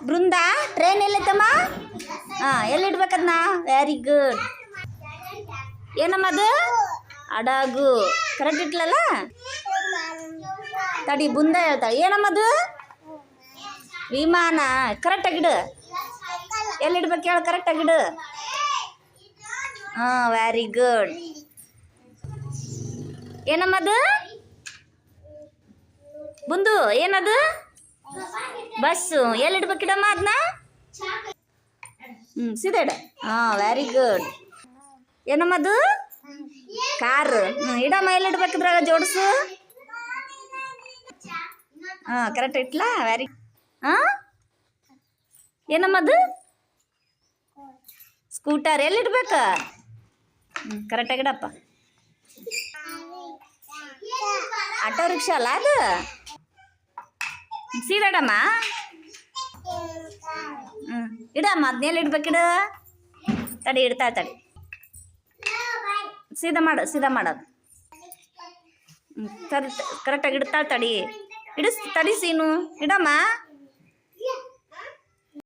Brinda train ಎಲ್ಲೈತಮ್ಮ? ಹಾಂ ಎಲ್ಲಿಡ್ಬೇಕದನ್ನ? Very good. ಏನಮ್ಮ ಅದು? ಅಡಗು ಕರೆಕ್ಟ್ ಇಟ್ಲಲ್ಲ? ತಡಿ ಬುಂದ ಹೇಳ್ತಾಳೆ. ಏನಮ್ಮದು? ವಿಮಾನ. ಕರೆಕ್ಟಾಗಿಡು. ಎಲ್ಲಿಡ್ಬೇಕು ಹೇಳು, ಕರೆಕ್ಟಾಗಿಡು. ಹಾಂ ವೆರಿ ಗುಡ್. ಏನಮ್ಮದು? ಬುಂದು ಏನದು? ಬಸ್ಸು. ಎಲ್ಲಿಡ್ಬೇಕಿಡಮ್ಮ ಅದನ್ನ? ಸೀದಾ ಇಡ. ಹಾಂ ವೆರಿ ಗುಡ್. ಏನಮ್ಮದು? ಕಾರು. ಇಡಮ್ಮ. ಎಲ್ಲಿಡ್ಬೇಕಿದ್ರಾಗ ಜೋಡಿಸು. ಹಾಂ ಕರೆಕ್ಟ್ ಇಟ್ಲಾ? ವೆರಿ. ಹಾಂ ಏನಮ್ಮದು? ಸ್ಕೂಟರ್. ಎಲ್ಲಿಡ್ಬೇಕು? ಕರೆಕ್ಟಾಗಿಡಪ್ಪ. ಆಟೋ ರಿಕ್ಷಾ ಅಲ್ಲ ಅದು? ಸೀದಾಡಮ್ಮ. ಇಡಮ್ಮ. ಅದನ್ನೆಲ್ಲ ಇಡ್ಬೇಕಿಡು. ತಡಿ ಇಡ್ತಾ ತಡಿ. ಸೀದಾ ಮಾಡು, ಸೀದಾ ಮಾಡೋದು. ಸರಿ ಕರೆಕ್ಟಾಗಿ ಇಡ್ತಾಳೆ. ತಡಿ ತಡಿ ಸೀನು. ಇಡಮ್ಮ.